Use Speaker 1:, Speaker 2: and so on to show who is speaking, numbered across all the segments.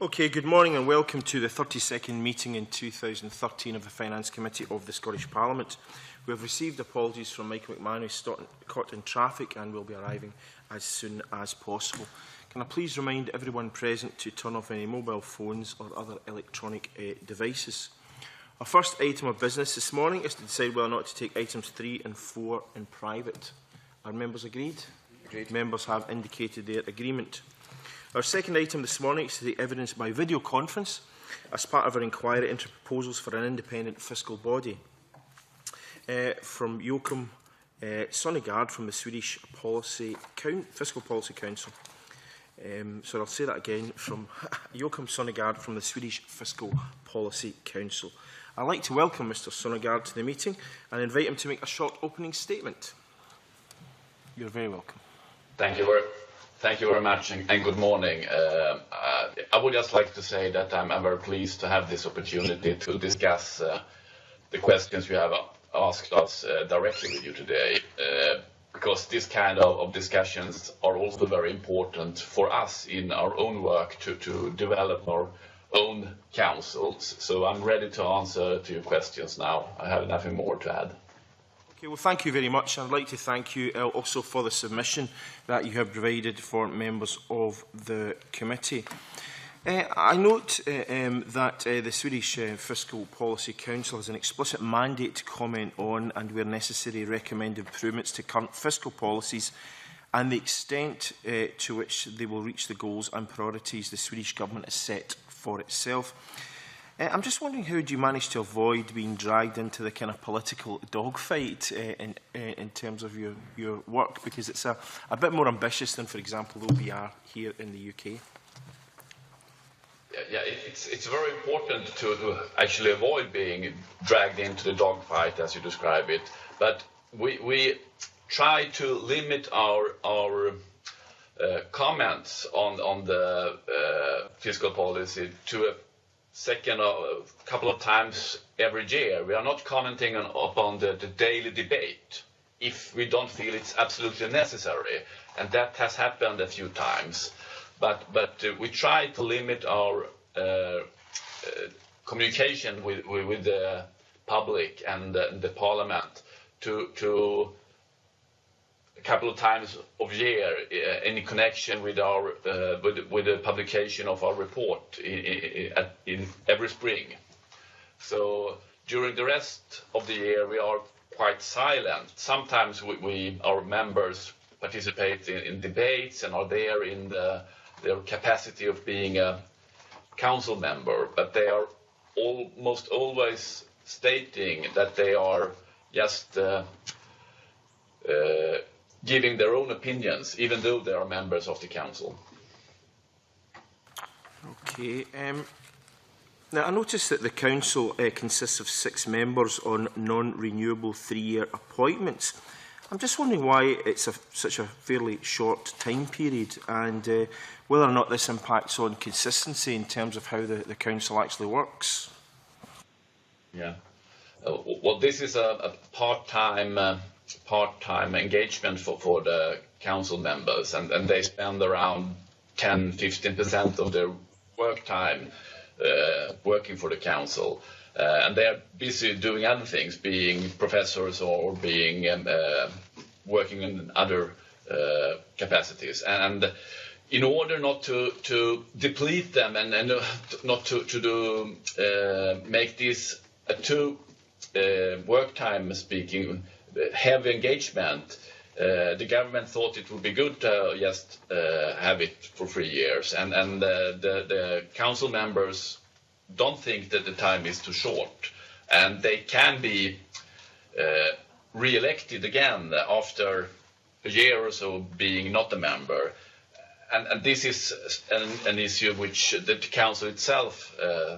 Speaker 1: Okay, good morning and welcome to the 32nd meeting in 2013 of the Finance Committee of the Scottish Parliament. We have received apologies from Michael McMahon, who is caught in traffic and will be arriving as soon as possible. Can I please remind everyone present to turn off any mobile phones or other electronic devices? Our first item of business this morning is to decide whether or not to take items 3 and 4 in private. Are members agreed? Agreed. Members have indicated their agreement. Our second item this morning is to take evidence by video conference as part of our inquiry into proposals for an independent fiscal body. From Joakim Sonnegård from the Swedish Fiscal Policy Council. So I'll say that again, from Joakim Sonnegård from the Swedish Fiscal Policy Council. I'd like to welcome Mr Sonnegård to the meeting and invite him to make a short opening statement. You're very welcome.
Speaker 2: Thank you very much and good morning. I would just like to say that I'm very pleased to have this opportunity to discuss the questions you have asked us directly with you today, because this kind of discussions are also very important for us in our own work to develop our own councils. So I'm ready to answer to your questions now. I have nothing more to add.
Speaker 1: Okay, well, thank you very much. I'd like to thank you also for the submission that you have provided for members of the committee. I note that the Swedish Fiscal Policy Council has an explicit mandate to comment on and, where necessary, recommend improvements to current fiscal policies and the extent to which they will reach the goals and priorities the Swedish Government has set for itself. I'm just wondering, how do you manage to avoid being dragged into the kind of political dogfight in terms of your work? Because it's a bit more ambitious than, for example, the OBR here in the UK.
Speaker 2: Yeah, it's very important to actually avoid being dragged into the dogfight, as you describe it. But we try to limit our comments on the fiscal policy to a couple of times every year. We are not commenting upon the daily debate if we don't feel it's absolutely necessary, and that has happened a few times. But we try to limit our communication with the public and the Parliament to a couple of times of year in connection with our with the publication of our report in every spring. So during the rest of the year we are quite silent. Sometimes our members participate in debates and are there in their capacity of being a council member, but they are almost always stating that they are just giving their own opinions, even though they are members of the council.
Speaker 1: Okay. Now, I noticed that the council consists of 6 members on non-renewable 3-year appointments. I'm just wondering why it's such a fairly short time period, and whether or not this impacts on consistency in terms of how the council actually works.
Speaker 2: Yeah. Well, this is a part-time engagement for the council members, and they spend around 10–15% of their work time working for the council, and they are busy doing other things, being professors or being working in other capacities. And in order not to deplete them and not to make this a too work time speaking heavy engagement, the government thought it would be good to just have it for 3 years, and the council members don't think that the time is too short, and they can be re-elected again after a year or so being not a member. And this is an issue which the council itself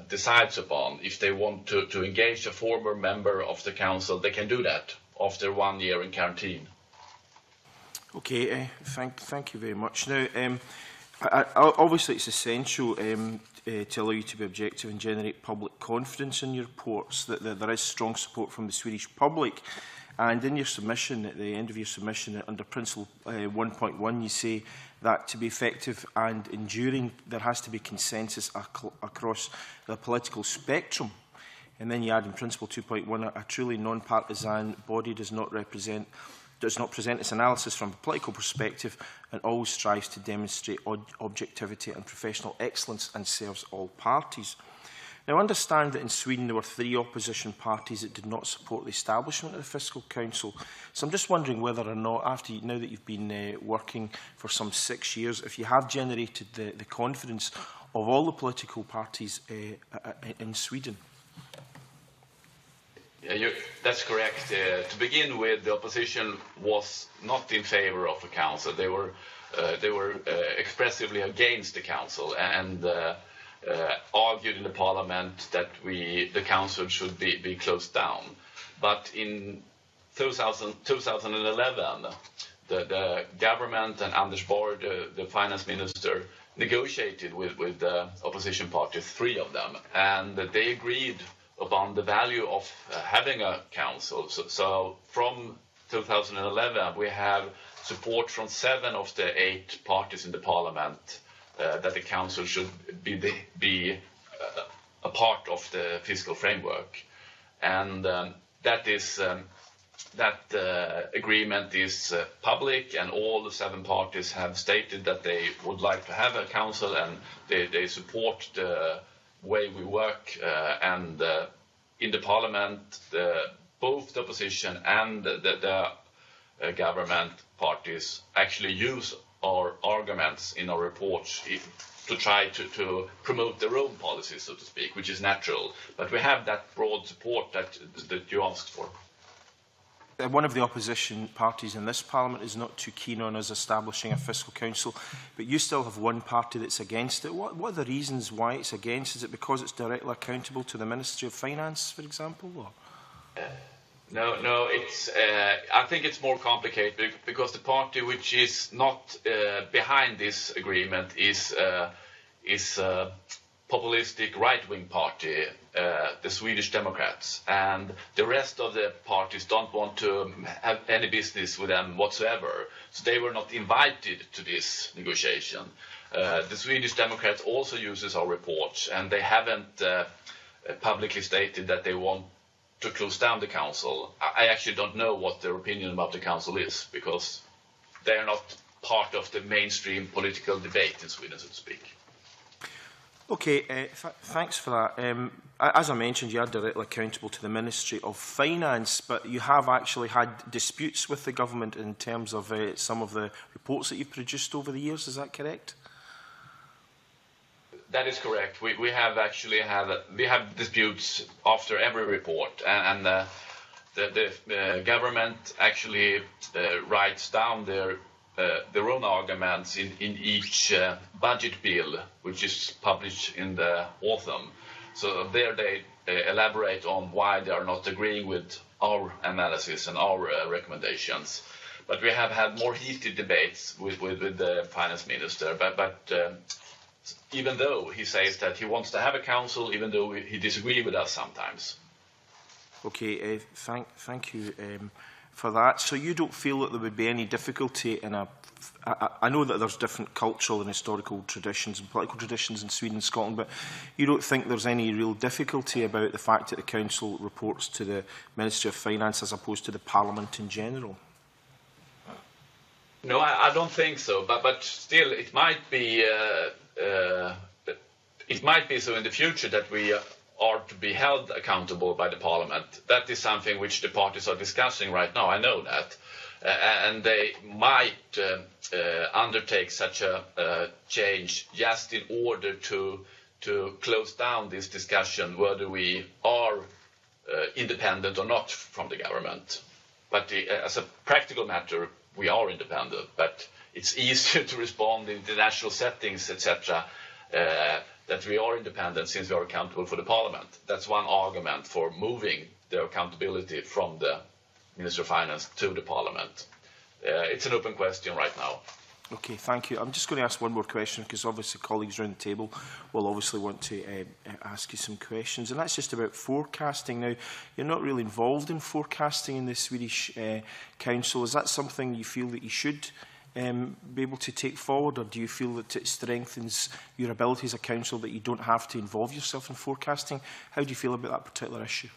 Speaker 2: decides upon. If they want to engage a former member of the council, they can do that after 1 year in quarantine.
Speaker 1: Okay, thank you very much. Now, obviously it's essential to allow you to be objective and generate public confidence in your reports, that there is strong support from the Swedish public. And in your submission, at the end of your submission, under Principle 1.1, you say that to be effective and enduring, there has to be consensus across the political spectrum. And then you add in Principle 2.1, a truly non-partisan body does not present its analysis from a political perspective and always strives to demonstrate objectivity and professional excellence and serves all parties. Now, I understand that in Sweden there were 3 opposition parties that did not support the establishment of the Fiscal Council. So I'm just wondering whether or not, now that you've been working for some 6 years, if you have generated the confidence of all the political parties in Sweden.
Speaker 2: Yeah, that's correct. To begin with, the opposition was not in favour of the council. They were expressively against the council and argued in the parliament that the council should be closed down. But in 2011, the government and Anders Borg, the finance minister, negotiated with the opposition parties, 3 of them, and they agreed upon the value of having a council. So from 2011, we have support from 7 of the 8 parties in the parliament that the council should be a part of the fiscal framework. And that agreement is public, and all the 7 parties have stated that they would like to have a council, and they support the way we work, and in the parliament, both the opposition and the government parties actually use our arguments in our reports to try to promote their own policies, so to speak, which is natural. But we have that broad support that you asked for.
Speaker 1: One of the opposition parties in this Parliament is not too keen on us establishing a fiscal council, but you still have one party that's against it. What are the reasons why it's against? Is it because it's directly accountable to the Ministry of Finance, for example? Or?
Speaker 2: No. I think it's more complicated because the party which is not behind this agreement is populistic right-wing party, the Swedish Democrats, and the rest of the parties don't want to have any business with them whatsoever. So they were not invited to this negotiation. The Swedish Democrats also uses our reports, and they haven't publicly stated that they want to close down the council. I actually don't know what their opinion about the council is, because they are not part of the mainstream political debate in Sweden, so to speak.
Speaker 1: Okay, thanks for that. As I mentioned, you are directly accountable to the Ministry of Finance, but you have actually had disputes with the government in terms of some of the reports that you've produced over the years. Is that correct?
Speaker 2: That is correct. We have actually had disputes after every report, and the government actually writes down their own arguments in each budget bill, which is published in the autumn. So there they elaborate on why they are not agreeing with our analysis and our recommendations. But we have had more heated debates with the finance minister. But even though he says that he wants to have a council, even though he disagrees with us sometimes.
Speaker 1: Okay, thank you for that. So you don't feel that there would be any difficulty in I know that there's different cultural and historical traditions and political traditions in Sweden and Scotland, but you don't think there's any real difficulty about the fact that the Council reports to the Ministry of Finance as opposed to the Parliament in general?
Speaker 2: No, I don't think so, but still it might be so in the future that we are to be held accountable by the Parliament. That is something which the parties are discussing right now, I know that. And they might undertake such a change just in order to close down this discussion whether we are independent or not from the government. But as a practical matter, we are independent, but it's easier to respond in international settings, etc., that we are independent since we are accountable for the Parliament. That's one argument for moving the accountability from the Minister of Finance to the Parliament. It's an open question right now.
Speaker 1: Okay, thank you. I'm just going to ask one more question, because obviously colleagues around the table will obviously want to ask you some questions, and that's just about forecasting. Now, you're not really involved in forecasting in the Swedish Council. Is that something you feel that you should be able to take forward, or do you feel that it strengthens your ability as a council that you don't have to involve yourself in forecasting? How do you feel about that particular issue?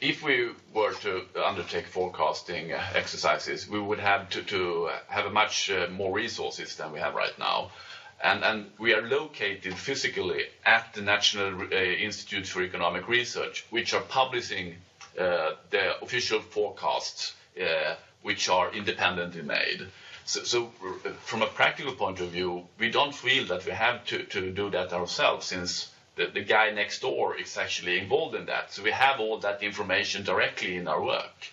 Speaker 2: If we were to undertake forecasting exercises, we would have to have a much more resources than we have right now. And we are located physically at the National Institute for Economic Research, which are publishing the official forecasts, which are independently made. So from a practical point of view, we don't feel that we have to do that ourselves, since the guy next door is actually involved in that. So we have all that information directly in our work.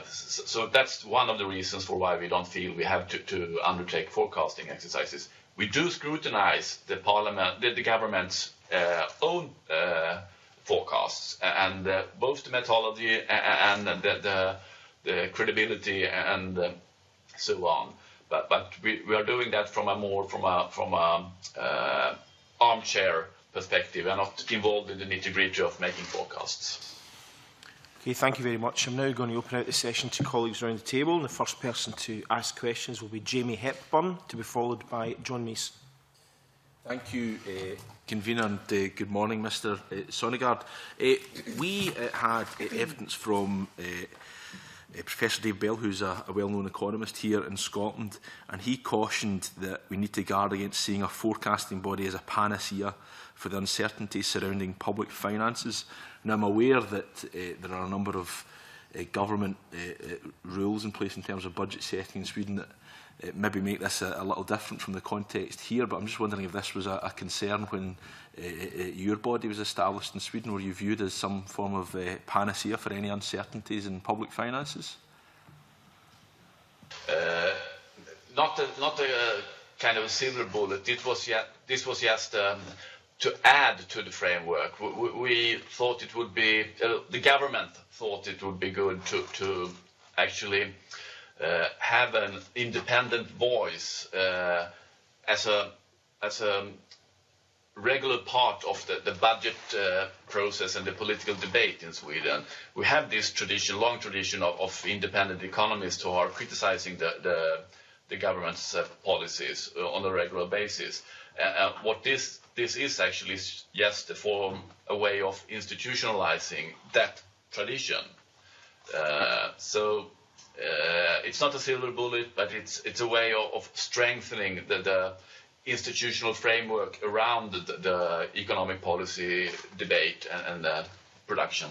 Speaker 2: So that's one of the reasons for why we don't feel we have to undertake forecasting exercises. We do scrutinize the government's own forecasts, and both the methodology and the credibility and so on. But we are doing that from a armchair perspective, and not involved in the nitty-gritty of making forecasts.
Speaker 1: Okay, thank you very much. I'm now going to open out the session to colleagues around the table, and the first person to ask questions will be Jamie Hepburn, to be followed by John Mason.
Speaker 3: Thank you, Convener, and good morning, Mr Sonnegård. We had evidence from Professor Dave Bell, who's a well-known economist here in Scotland, and he cautioned that we need to guard against seeing a forecasting body as a panacea for the uncertainties surrounding public finances. Now, I'm aware that there are a number of government rules in place in terms of budget setting in Sweden that maybe make this a little different from the context here, but I'm just wondering if this was a concern when your body was established in Sweden. Were you viewed as some form of panacea for any uncertainties in public finances?
Speaker 2: Not a kind of a silver bullet. This was just to add to the framework. We thought it would be, the government thought it would be good to actually have an independent voice as a regular part of the budget process and the political debate in Sweden. We have this tradition, long tradition of independent economists who are criticizing the government's policies on a regular basis. What this is actually just a way of institutionalizing that tradition. So it's not a silver bullet, but it's a way of strengthening the institutional framework around the economic policy debate and production.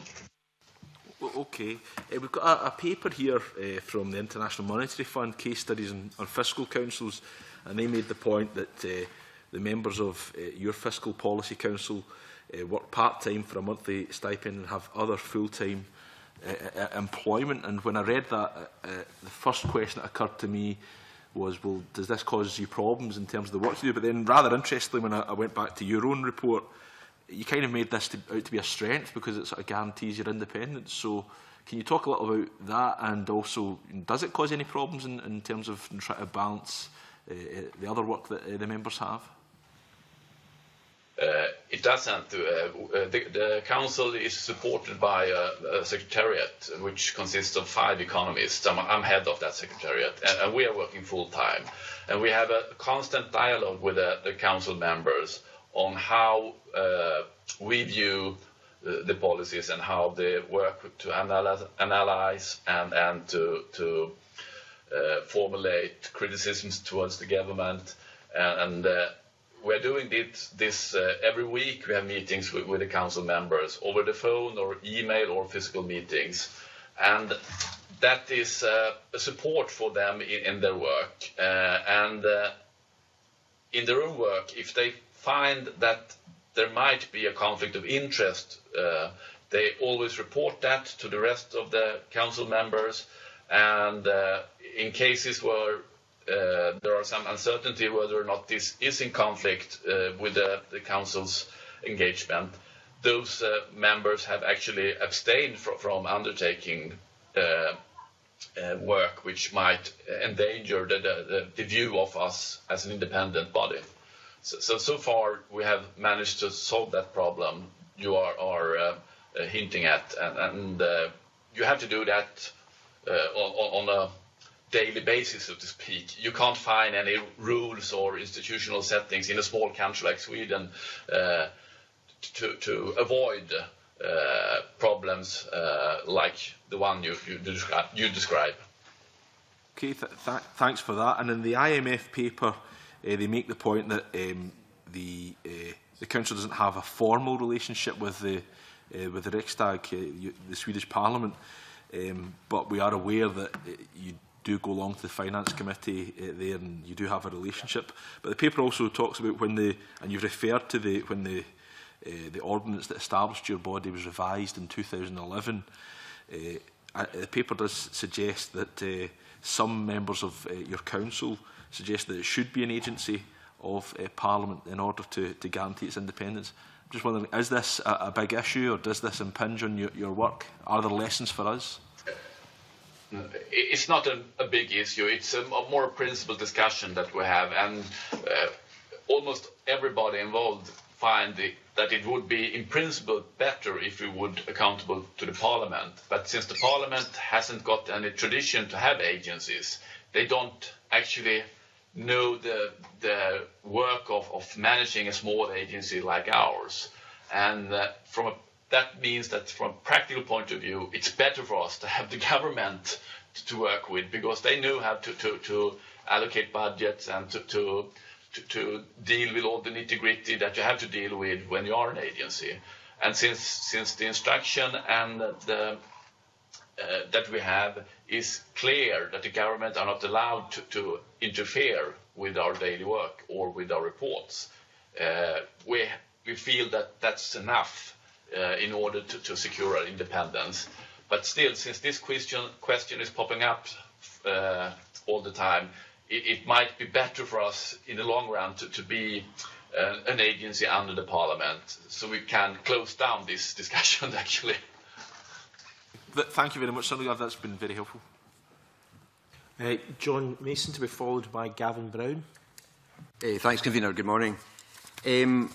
Speaker 3: Okay, we've got a paper here from the International Monetary Fund, case studies on fiscal councils, and they made the point that the members of your Fiscal Policy Council work part-time for a monthly stipend and have other full-time employment. And when I read that, the first question that occurred to me was, well, does this cause you problems in terms of the work you do? But then, rather interestingly, when I went back to your own report, you kind of made this out to be a strength because it sort of guarantees your independence. So can you talk a little about that, and also, does it cause any problems in terms of trying to balance the other work that the members have?
Speaker 2: It doesn't. The council is supported by a secretariat which consists of 5 economists. I'm head of that secretariat, and we are working full-time. And we have a constant dialogue with the council members on how we view the policies and how they work to analyze and to formulate criticisms towards the government. And we're doing this every week. We have meetings with the council members over the phone or email or physical meetings. And that is a support for them in their work. And in their own work, if they find that there might be a conflict of interest, they always report that to the rest of the council members. And in cases where there are some uncertainty whether or not this is in conflict with the council's engagement, those members have actually abstained from undertaking work which might endanger the view of us as an independent body. So far we have managed to solve that problem you are hinting at, and you have to do that on a daily basis, so to speak. You can't find any rules or institutional settings in a small country like Sweden to avoid problems like the one you describe.
Speaker 3: Okay, thanks for that. And in the IMF paper, they make the point that the Council doesn't have a formal relationship with the Riksdag, the Swedish Parliament, but we are aware that you do go along to the Finance Committee there, and you do have a relationship. But the paper also talks about and you've referred to when the ordinance that established your body was revised in 2011. The paper does suggest that some members of your council suggest that it should be an agency of Parliament in order to guarantee its independence. I'm just wondering, is this a big issue, or does this impinge on your work? Are there lessons for us?
Speaker 2: It's not a big issue. It's a more principled discussion that we have, and almost everybody involved find that it would be, in principle, better if we would accountable to the Parliament. But since the Parliament hasn't got any tradition to have agencies, they don't actually know the work of managing a small agency like ours. And that means that from a practical point of view, it's better for us to have the government to work with, because they know how to allocate budgets and to deal with all the nitty-gritty that you have to deal with when you are an agency. And since the instruction and that we have is clear that the government are not allowed to interfere with our daily work or with our reports, we feel that that's enough in order to secure our independence. But still, since this question is popping up all the time, it might be better for us in the long run to be an agency under the Parliament, so we can close down this discussion, actually.
Speaker 3: Thank you very much, Sonnegård. That's been very helpful.
Speaker 1: John Mason, to be followed by Gavin Brown.
Speaker 4: Thanks, Convener. Good morning. I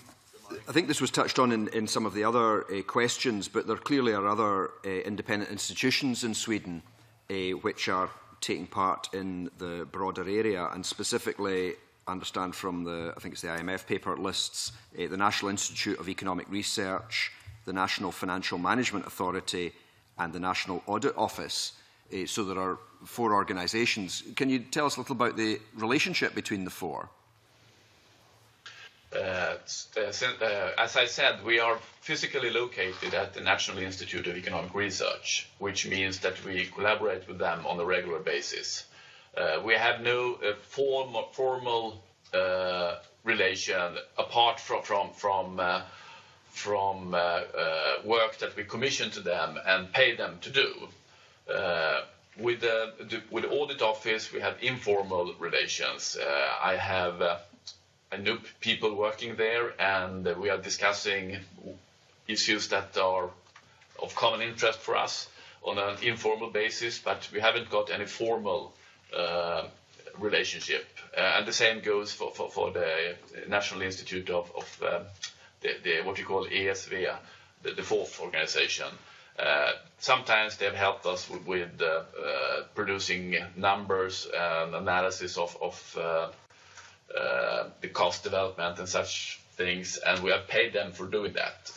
Speaker 4: think this was touched on in some of the other questions, but there clearly are other independent institutions in Sweden which are taking part in the broader area, and specifically, I understand from I think it's the IMF paper, it lists the National Institute of Economic Research, the National Financial Management Authority, and the National Audit Office. So there are 4 organisations. Can you tell us a little about the relationship between the 4?
Speaker 2: As I said, we are physically located at the National Institute of Economic Research, which means that we collaborate with them on a regular basis. We have no formal relation apart from work that we commission to them and pay them to do. With the audit office, we have informal relations. I know people working there, and we are discussing issues that are of common interest for us on an informal basis, but we haven't got any formal relationship. And the same goes for the National Institute of what you call ESV, the 4th organization. Sometimes they have helped us with producing numbers and analysis of the cost development and such things, and we have paid them for doing that.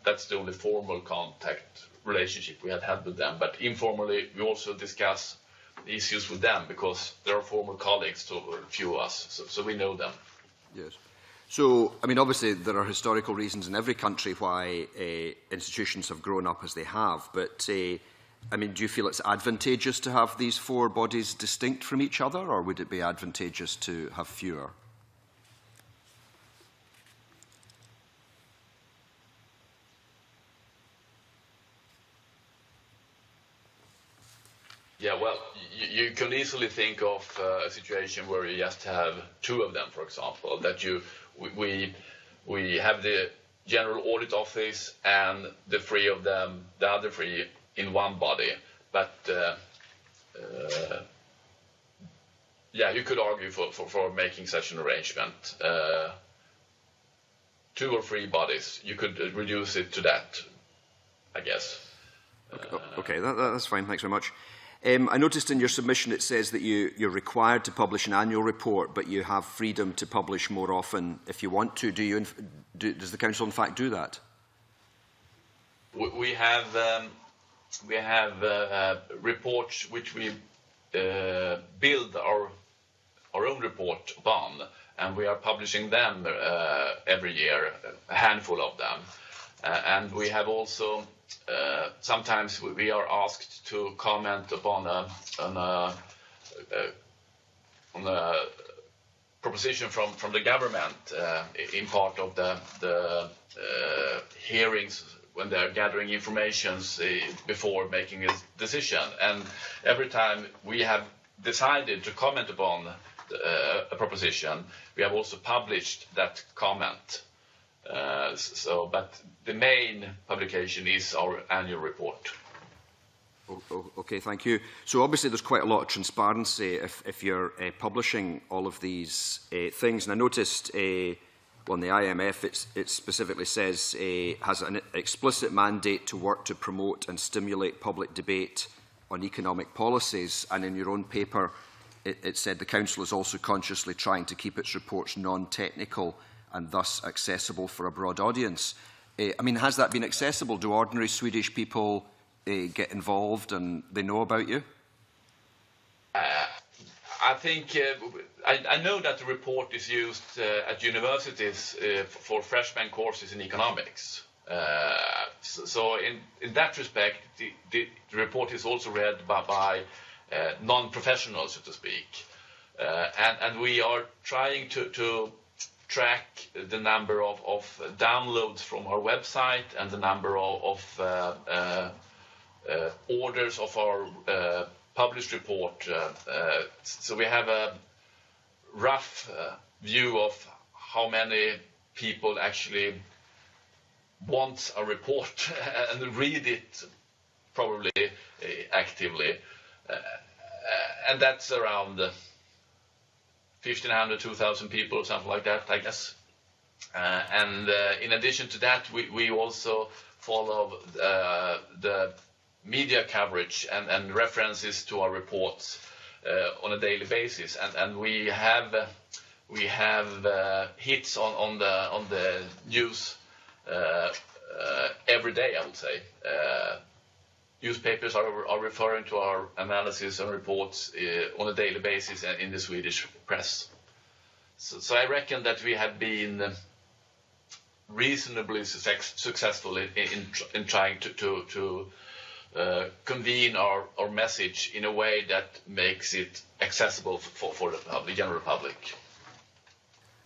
Speaker 2: That's the only formal contact relationship we have had with them, but informally we also discuss the issues with them because there are former colleagues to a few of us, so we know them.
Speaker 4: Yes. So, I mean, obviously there are historical reasons in every country why institutions have grown up as they have, but I mean, do you feel it's advantageous to have these 4 bodies distinct from each other, or would it be advantageous to have fewer?
Speaker 2: Yeah, well, you can easily think of a situation where you just have 2 of them, for example, that we have the General Audit Office and the 3 of them, the other 3, in one body. But yeah, you could argue for making such an arrangement. 2 or 3 bodies, you could reduce it to that, I guess.
Speaker 4: Okay, that's fine. Thanks very much. I noticed in your submission it says that you're required to publish an annual report, but you have freedom to publish more often if you want to. Does the Council in fact do that?
Speaker 2: We have reports which we build our own report upon, and we are publishing them every year, a handful of them. And we have also, sometimes we are asked to comment upon a proposition from the government in part of the hearings when they are gathering information before making a decision. And every time we have decided to comment upon a proposition, we have also published that comment. But the main publication is our annual report.
Speaker 4: Okay, thank you. So obviously there's quite a lot of transparency if you're publishing all of these things. And I noticed on the IMF it specifically says has an explicit mandate to work to promote and stimulate public debate on economic policies. And in your own paper it said the Council is also consciously trying to keep its reports non-technical and thus accessible for a broad audience. I mean, has that been accessible? Do ordinary Swedish people get involved and they know about you?
Speaker 2: I think I know that the report is used at universities for freshman courses in economics. So in that respect, the report is also read by non-professionals, so to speak. And we are trying to track the number of downloads from our website and the number of orders of our published report. So we have a rough view of how many people actually want a report and read it probably actively. And that's around 1,500, 2,000 people or something like that, I guess. And in addition to that, we also follow the media coverage and references to our reports on a daily basis, and we have hits on the news every day, I would say. Newspapers are referring to our analysis and reports on a daily basis in the Swedish press. So I reckon that we have been reasonably successful in trying to convene our message in a way that makes it accessible for the general public.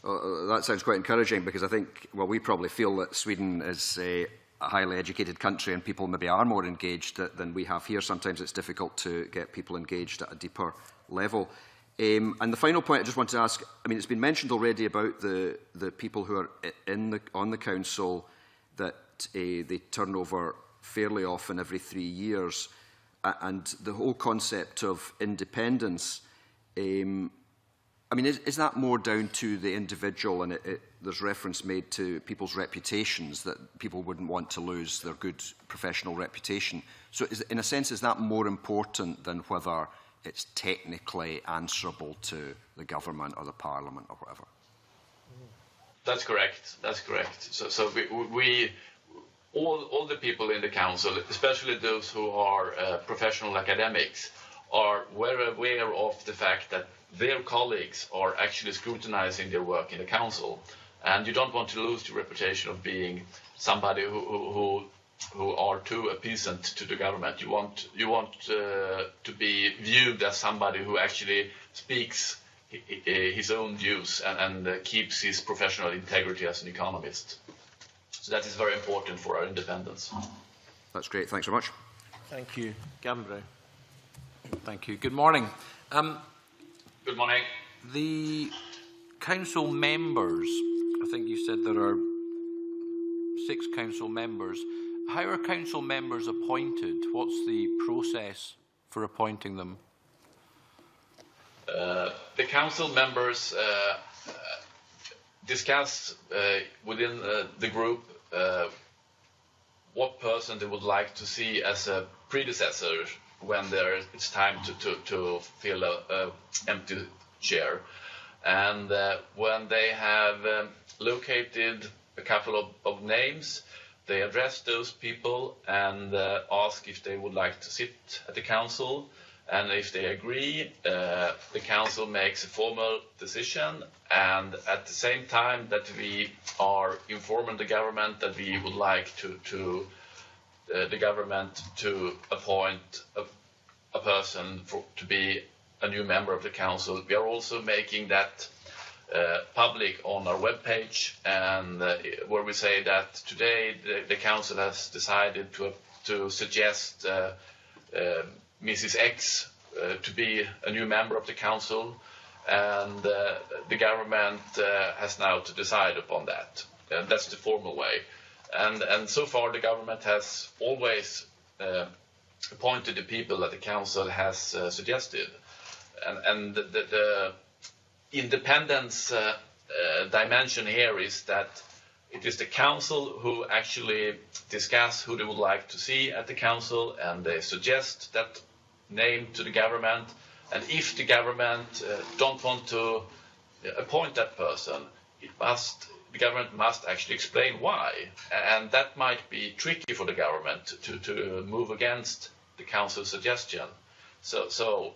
Speaker 4: Well, that sounds quite encouraging, because I think, well, we probably feel that Sweden is a highly educated country and people maybe are more engaged than we have here. Sometimes it's difficult to get people engaged at a deeper level. And the final point I just want to ask, I mean, it's been mentioned already about the people who are on the council, that they turn over fairly often every 3 years, and the whole concept of independence. I mean, is that more down to the individual, and there's reference made to people's reputations, that people wouldn't want to lose their good professional reputation? So in a sense, is that more important than whether it's technically answerable to the government or the parliament or whatever?
Speaker 2: That's correct. That's correct. So we all the people in the council, especially those who are professional academics, are well aware of the fact that their colleagues are actually scrutinizing their work in the council, and you don't want to lose the reputation of being somebody who are too appeasant to the government. You want to be viewed as somebody who actually speaks his own views and keeps his professional integrity as an economist. So that is very important for our independence.
Speaker 4: That's great. Thanks very much.
Speaker 1: Thank you. Gavin Brown.
Speaker 5: Thank you. Good morning.
Speaker 2: Good morning.
Speaker 5: The council members, I think you said there are 6 council members. How are council members appointed? What's the process for appointing them?
Speaker 2: the council members discuss within the group what person they would like to see as a predecessor when it's time to fill a empty chair. And when they have located a couple of names, they address those people and ask if they would like to sit at the council. And if they agree, the council makes a formal decision. And at the same time that we are informing the government that we would like the government to appoint a person to be a new member of the council, we are also making that public on our webpage, and where we say that today the council has decided to suggest Mrs. X to be a new member of the council, and the government has now to decide upon that. That's the formal way. And so far the government has always appointed the people that the council has suggested. And the independence dimension here is that it is the council who actually discuss who they would like to see at the council, and they suggest that name to the government. And if the government don't want to appoint that person, the government must actually explain why. And that might be tricky for the government to move against the council's suggestion. So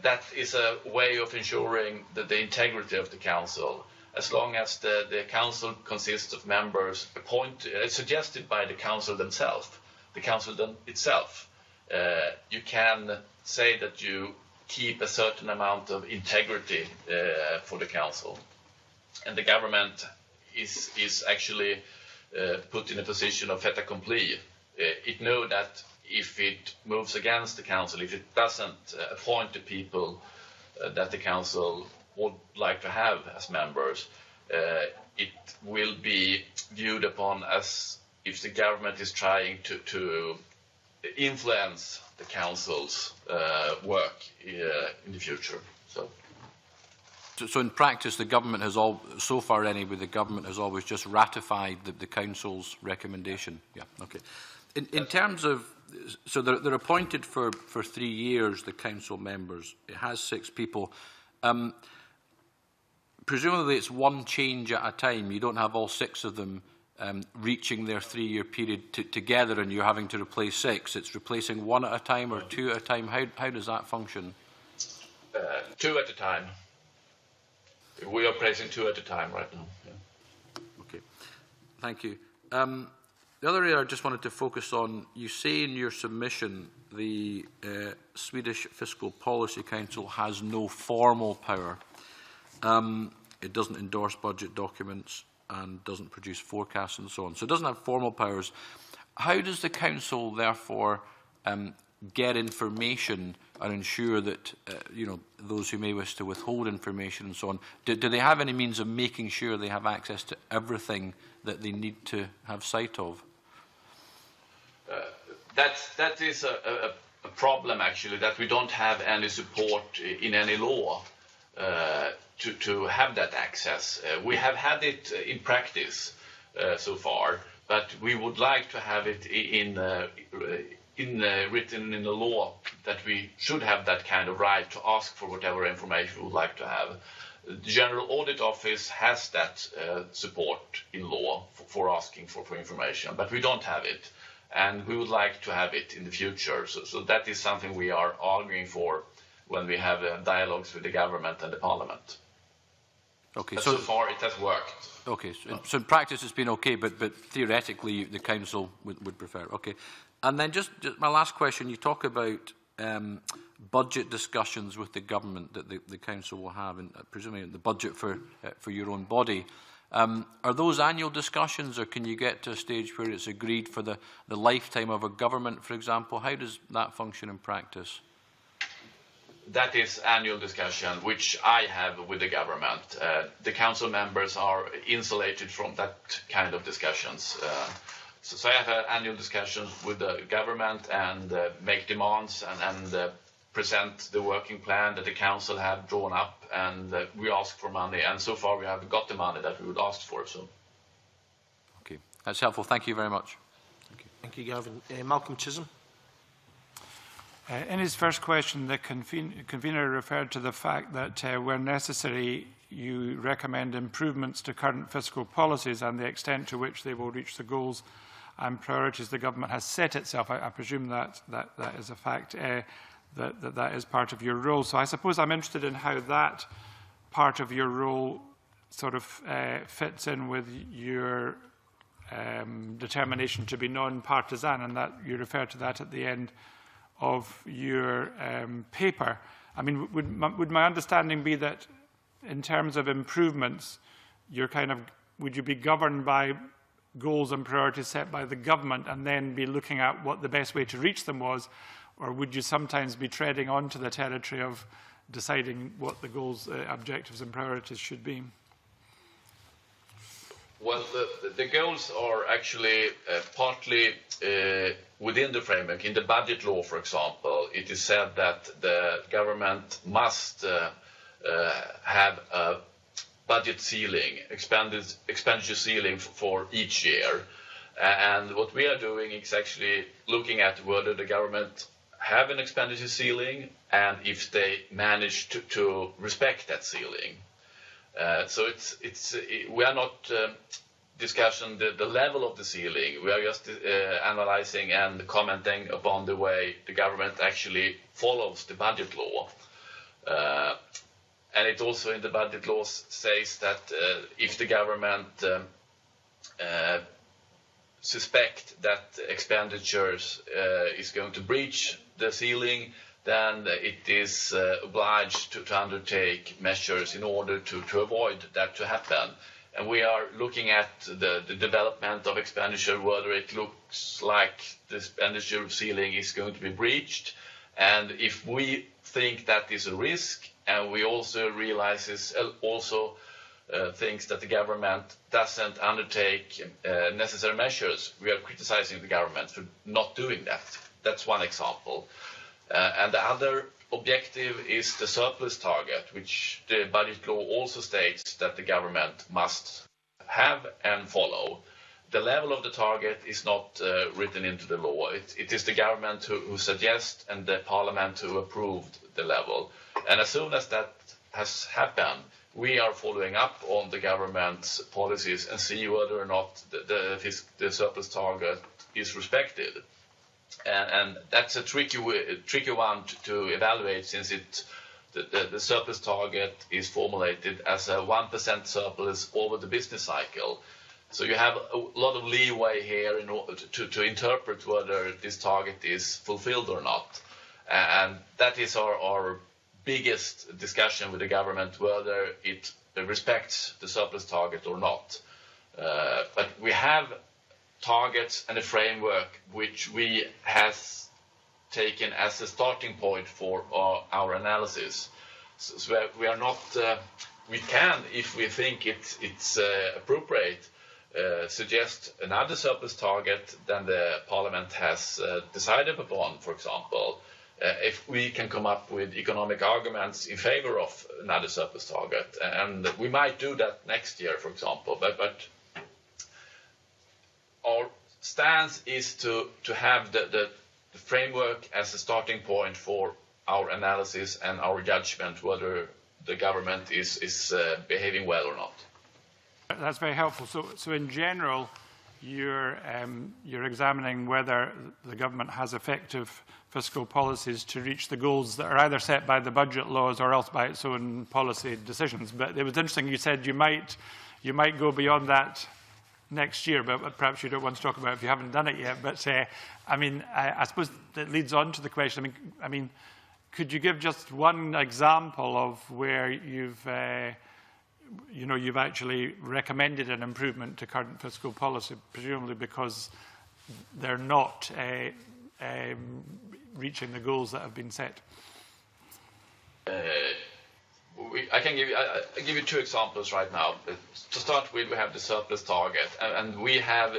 Speaker 2: that is a way of ensuring the integrity of the council. As long as the council consists of members suggested by the council themselves, you can say that you keep a certain amount of integrity for the council. And the government is actually put in a position of fait accompli. It knows that if it moves against the council, if it doesn't appoint the people that the council would like to have as members, it will be viewed upon as if the government is trying to influence the council's work in the future.
Speaker 5: So in practice, the government has so far anyway, the government has always just ratified the council's recommendation. Yeah, okay. In terms of, so they're appointed for 3 years, the council members. It has 6 people. Presumably it's one change at a time. You don't have all 6 of them reaching their 3-year period together, and you're having to replace 6. It's replacing 1 at a time or 2 at a time. How does that function?
Speaker 2: 2 at a time. We are placing 2 at a time right now. Yeah.
Speaker 5: Okay, thank you. The other area I just wanted to focus on, you say in your submission the Swedish Fiscal Policy Council has no formal power. It doesn't endorse budget documents and doesn't produce forecasts and so on. So it doesn't have formal powers. How does the Council, therefore, get information and ensure that those who may wish to withhold information and so on, do they have any means of making sure they have access to everything that they need to have sight of?
Speaker 2: That is a problem, actually, that we don't have any support in any law to have that access. We have had it in practice so far, but we would like to have it written in the law that we should have that kind of right to ask for whatever information we would like to have. The General Audit Office has that support in law for asking for information, but we don't have it. And we would like to have it in the future. So that is something we are arguing for when we have dialogues with the government and the parliament.
Speaker 5: Okay,
Speaker 2: but so far it has worked.
Speaker 5: Okay, so in practice it's been okay, but theoretically the council would prefer. Okay, and then just my last question, you talk about budget discussions with the government that the council will have, and presumably the budget for your own body. Are those annual discussions, or can you get to a stage where it's agreed for the lifetime of a government, for example? How does that function in practice?
Speaker 2: That is annual discussion, which I have with the government. The council members are insulated from that kind of discussions. So I have an annual discussion with the government and make demands and present the working plan that the council have drawn up, and we ask for money, and so far we have got the money that we would ask for. So,
Speaker 5: okay, that's helpful. Thank you very much.
Speaker 1: Thank you, Gavin. Malcolm Chisholm.
Speaker 6: In his first question, the convener referred to the fact that where necessary, you recommend improvements to current fiscal policies and the extent to which they will reach the goals and priorities the government has set itself. I presume that is a fact, that is part of your role. So I suppose I'm interested in how that part of your role sort of fits in with your determination to be non-partisan, and that you refer to that at the end of your paper. I mean, would my understanding be that in terms of improvements, would you be governed by goals and priorities set by the government and then be looking at what the best way to reach them was, or would you sometimes be treading onto the territory of deciding what the goals, objectives and priorities should be?
Speaker 2: Well, the goals are actually partly within the framework. In the budget law, for example, it is said that the government must have a budget ceiling, expenditure ceiling for each year. And what we are doing is actually looking at whether the government have an expenditure ceiling and if they manage to respect that ceiling. So we are not discussing the level of the ceiling. We are just analyzing and commenting upon the way the government actually follows the budget law. And it also in the budget law says that if the government suspect that expenditures is going to breach the ceiling, then it is obliged to undertake measures in order to avoid that to happen. And we are looking at the development of expenditure, whether it looks like the expenditure ceiling is going to be breached. And if we think that is a risk, and we also realizes thinks that the government doesn't undertake necessary measures, we are criticizing the government for not doing that. That's one example. And the other objective is the surplus target, which the budget law also states that the government must have and follow. The level of the target is not written into the law. It is the government who suggests and the parliament who approved the level. And as soon as that has happened, we are following up on the government's policies and see whether or not the surplus target is respected. And that's a tricky one to evaluate, since the surplus target is formulated as a 1% surplus over the business cycle. So you have a lot of leeway here in order to interpret whether this target is fulfilled or not. And that is our biggest discussion with the government, whether it respects the surplus target or not. But we have targets and a framework which we has taken as a starting point for our analysis. So we are not, we can, if we think it's appropriate, suggest another surplus target than the Parliament has decided upon, for example, if we can come up with economic arguments in favor of another surplus target. And we might do that next year, for example, but our stance is to have the framework as a starting point for our analysis and our judgment whether the government is behaving well or not.
Speaker 6: That's very helpful. So in general, you're examining whether the government has effective fiscal policies to reach the goals that are either set by the budget laws or else by its own policy decisions. But it was interesting, you said you might go beyond that next year, but perhaps you don't want to talk about it if you haven't done it yet. But I mean, I suppose that leads on to the question. I mean, could you give just one example of where you've actually recommended an improvement to current fiscal policy, presumably because they're not reaching the goals that have been set?
Speaker 2: I can give you two examples right now. To start with, we have the surplus target, and we have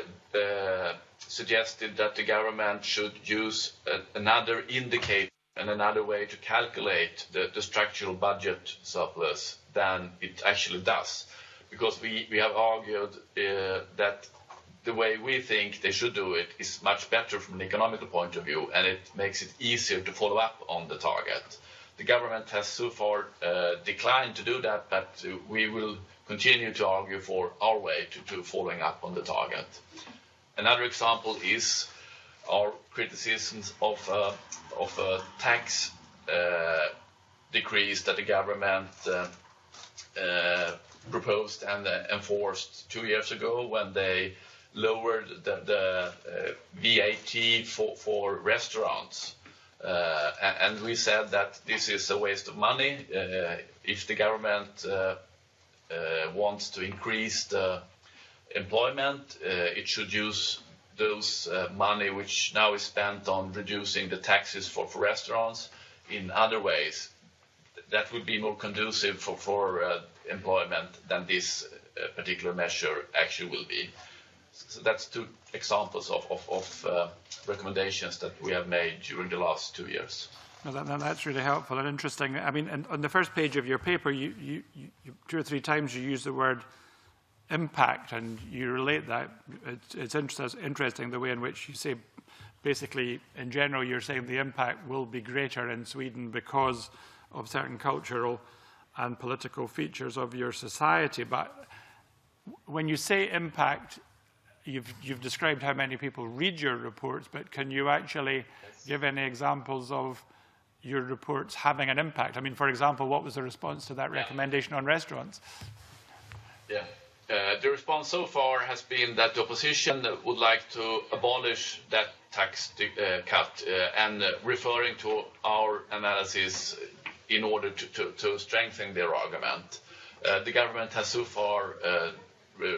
Speaker 2: suggested that the government should use another indicator and another way to calculate the structural budget surplus than it actually does. Because we have argued that the way we think they should do it is much better from an economical point of view, and it makes it easier to follow up on the target. The government has so far declined to do that, but we will continue to argue for our way to following up on the target. Another example is our criticisms of a tax decrease that the government proposed and enforced 2 years ago when they lowered the VAT for restaurants. And we said that this is a waste of money. If the government wants to increase the employment, it should use those money which now is spent on reducing the taxes for restaurants in other ways. That would be more conducive for employment than this particular measure actually will be. So that's two examples of recommendations that we have made during the last 2 years.
Speaker 6: No, that's really helpful and interesting. I mean, on the first page of your paper, you 2 or 3 times you use the word impact, and you relate that. It's interesting the way in which you say, basically, in general, you're saying the impact will be greater in Sweden because of certain cultural and political features of your society. But when you say impact, you've described how many people read your reports, but can you actually give any examples of your reports having an impact? I mean, for example, what was the response to that recommendation on restaurants?
Speaker 2: Yeah. The response so far has been that the opposition would like to abolish that tax cut and referring to our analysis in order to strengthen their argument. The government has so far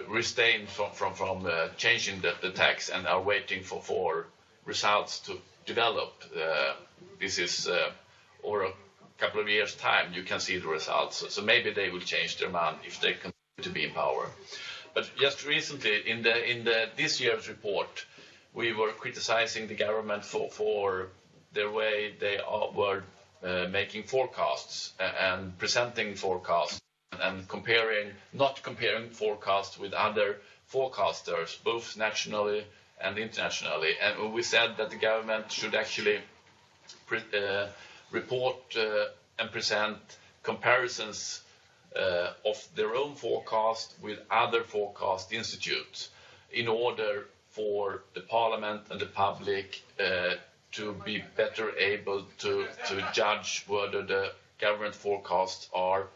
Speaker 2: restrained from changing the tax and are waiting for results to develop. This is over a couple of years' time you can see the results. So maybe they will change their mind if they continue to be in power. But just recently, in this year's report, we were criticizing the government for the way they were making forecasts and presenting forecasts and not comparing forecasts with other forecasters, both nationally and internationally. And we said that the government should actually report and present comparisons of their own forecast with other forecast institutes in order for the parliament and the public to be better able to judge whether the government forecasts are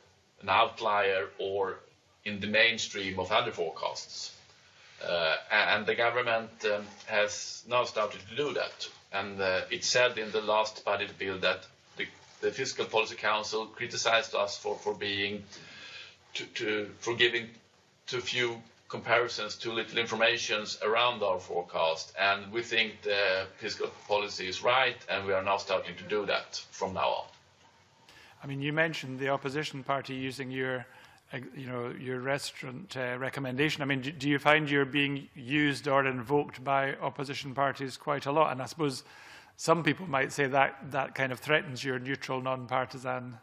Speaker 2: an outlier or in the mainstream of other forecasts. And the government has now started to do that. And it said in the last budget bill that the Fiscal Policy Council criticized us for giving too few comparisons, too little information around our forecast. And we think the fiscal policy is right, and we are now starting to do that from now on.
Speaker 6: I mean, you mentioned the opposition party using your restaurant recommendation. I mean, do you find you're being used or invoked by opposition parties quite a lot? And I suppose some people might say that kind of threatens your neutral, non-partisan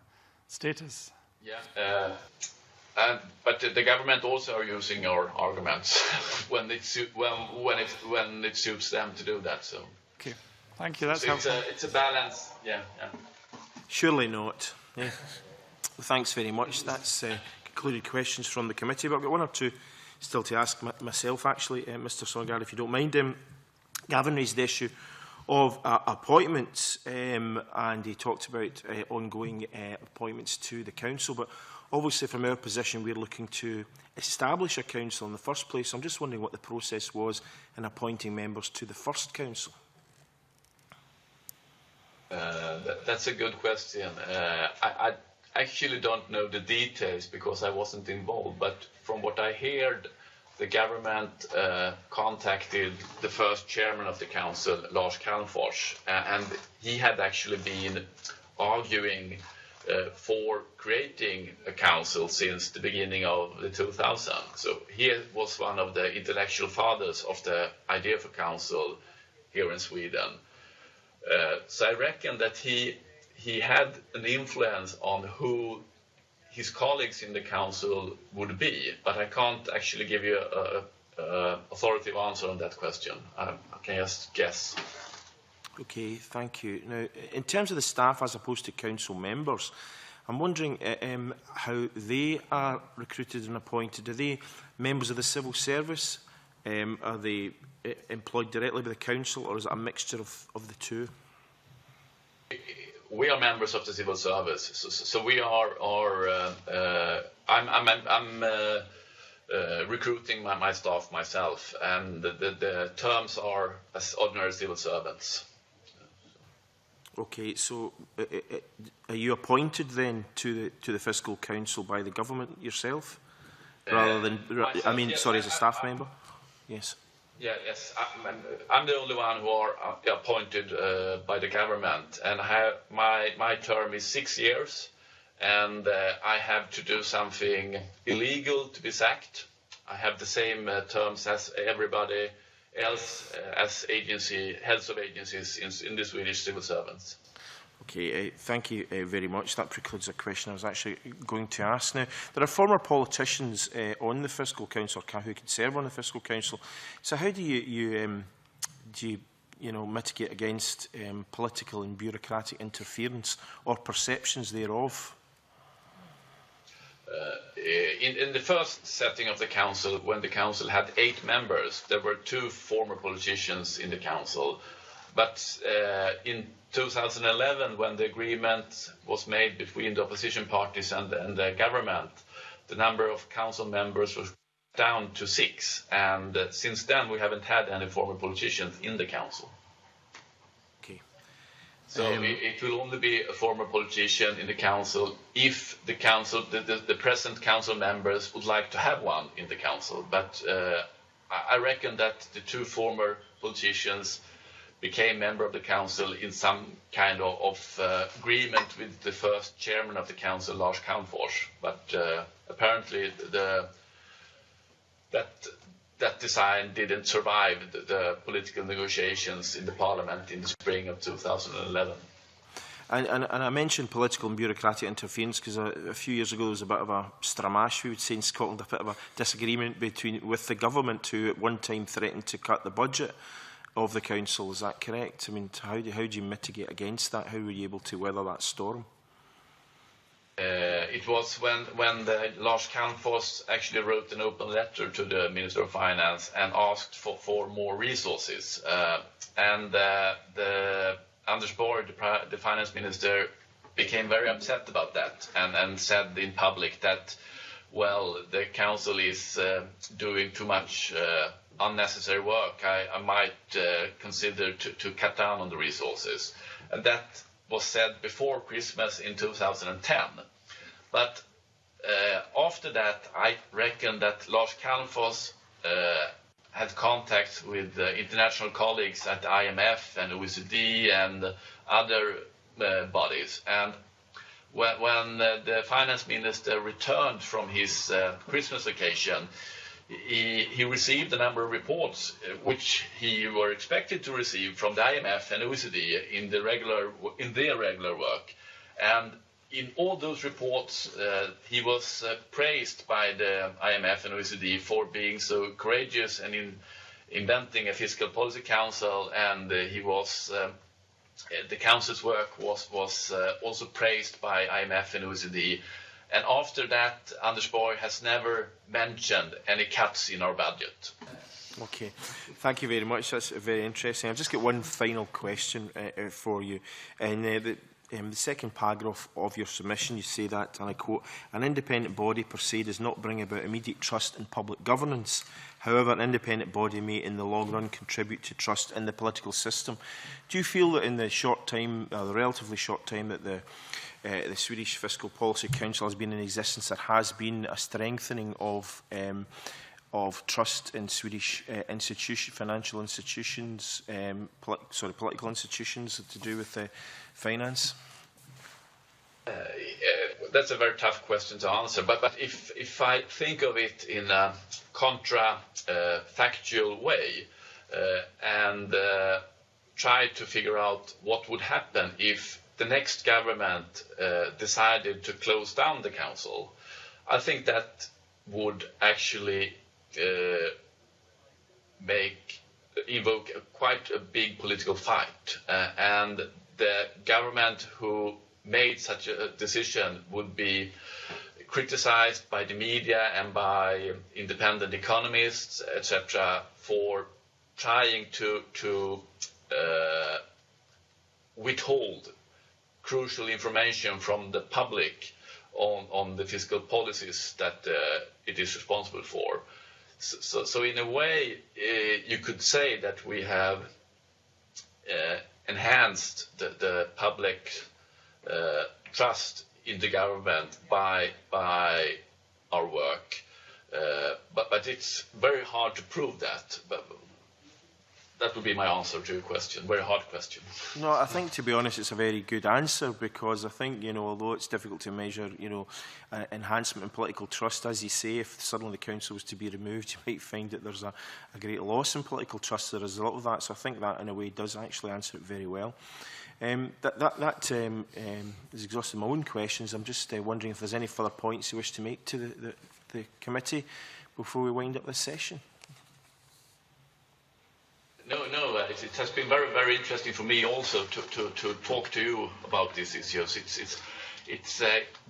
Speaker 6: status.
Speaker 2: Yeah. But the government also are using our arguments when it suits them to do that. So.
Speaker 6: Okay, thank you. That's helpful.
Speaker 2: It's a balance. Yeah.
Speaker 1: Surely not. Yeah. Thanks very much. That's concluded questions from the committee. But I've got 1 or 2 still to ask myself, actually, Mr. Sonnegård, if you don't mind. Gavin raised the issue of appointments, and he talked about ongoing appointments to the council. But obviously, from our position, we're looking to establish a council in the first place. I'm just wondering what the process was in appointing members to the first council.
Speaker 2: That's a good question. I actually don't know the details because I wasn't involved, but from what I heard, the government contacted the first chairman of the council, Lars Calmfors, and he had actually been arguing for creating a council since the beginning of the 2000s. So he was one of the intellectual fathers of the idea for council here in Sweden. So I reckon that he he had an influence on who his colleagues in the council would be, but I can't actually give you a authoritative answer on that question. I can just guess.
Speaker 1: Okay, thank you. Now, in terms of the staff as opposed to council members, I'm wondering how they are recruited and appointed. Are they members of the civil service? Are they employed directly by the council, or is it a mixture of the two?
Speaker 2: We are members of the civil service, so we are. I'm recruiting my staff myself, and the terms are as ordinary civil servants.
Speaker 1: Okay, so are you appointed then to the Fiscal Council by the government yourself, rather than?
Speaker 2: Myself,
Speaker 1: I mean,
Speaker 2: yes,
Speaker 1: sorry, as a staff member. Yes.
Speaker 2: Yeah, yes. I'm the only one who are appointed by the government, and my term is 6 years, and I have to do something illegal to be sacked. I have the same terms as everybody else as heads of agencies in the Swedish civil servants.
Speaker 1: Okay, thank you very much. That precludes a question I was actually going to ask. Now, there are former politicians on the Fiscal Council who could serve on the Fiscal Council. So how do you mitigate against political and bureaucratic interference or perceptions thereof?
Speaker 2: In the first setting of the council, when the council had 8 members, there were 2 former politicians in the council. But in 2011, when the agreement was made between the opposition parties and the government, the number of council members was down to 6. And since then, we haven't had any former politicians in the council.
Speaker 1: Okay.
Speaker 2: So it will only be a former politician in the council if the council, the present council members would like to have one in the council. But I reckon that the 2 former politicians became member of the council in some kind of agreement with the first chairman of the council, Lars Calmfors. But apparently that design didn't survive the political negotiations in the parliament in the spring of 2011.
Speaker 1: And I mentioned political and bureaucratic interference because a few years ago there was a bit of a stramash, we would say in Scotland, a bit of a disagreement with the government, who at one time threatened to cut the budget of the council. Is that correct? I mean, how do you mitigate against that? How were you able to weather that storm?
Speaker 2: It was when Lars Calmfors actually wrote an open letter to the Minister of Finance and asked for more resources. Anders Borg, the finance minister, became very upset about that and said in public that, well, the council is doing too much unnecessary work. I might consider to cut down on the resources. And that was said before Christmas in 2010. But after that, I reckon that Lars Calmfors had contact with international colleagues at IMF and OECD and other bodies. And when the finance minister returned from his Christmas vacation, he received a number of reports which he were expected to receive from the IMF and OECD in their regular work. And in all those reports, he was praised by the IMF and OECD for being so courageous and in inventing a fiscal policy council, and the council's work was also praised by IMF and OECD. And after that, Anders Borg has never mentioned any cuts in our budget.
Speaker 1: Okay, thank you very much. That's very interesting. I've just got one final question for you. And the second paragraph of your submission, you say that, and I quote, "An independent body per se does not bring about immediate trust in public governance. However, an independent body may in the long run contribute to trust in the political system." Do you feel that in the short time, the relatively short time that the Swedish Fiscal Policy Council has been in existence, there has been a strengthening of trust in Swedish financial institutions, political institutions to do with finance?
Speaker 2: That's a very tough question to answer. But if I think of it in a factual way and try to figure out what would happen if the next government decided to close down the council, I think that would actually evoke quite a big political fight, and the government who made such a decision would be criticized by the media and by independent economists, etc., for trying to withhold crucial information from the public on the fiscal policies that it is responsible for. So in a way, you could say that we have enhanced the public trust in the government by our work, but it's very hard to prove that. But that would be my answer to your question. Very hard question.
Speaker 1: No, I think, to be honest, it's a very good answer, because I think, although it's difficult to measure, enhancement in political trust, as you say, if suddenly the council was to be removed, you might find that there's a great loss in political trust as a result of that. So I think that, in a way, does actually answer it very well. That has exhausted my own questions. I'm just wondering if there's any further points you wish to make to the committee before we wind up this session.
Speaker 2: No, it has been very, very interesting for me also to talk to you about these issues. It's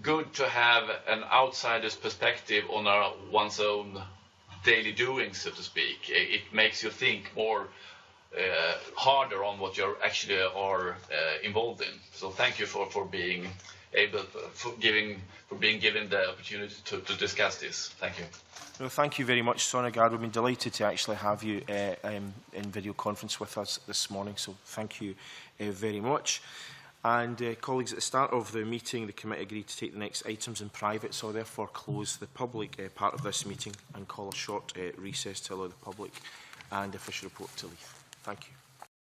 Speaker 2: good to have an outsider's perspective on one's own daily doings, so to speak. It makes you think more harder on what you actually are involved in. So thank you for being able, for being given the opportunity to discuss this. Thank you.
Speaker 1: No, thank you very much, Sonnegård. We've been delighted to actually have you in video conference with us this morning, so thank you very much. And colleagues, at the start of the meeting, the committee agreed to take the next items in private, so I'll therefore close the public part of this meeting and call a short recess to allow the public and official report to leave. Thank you.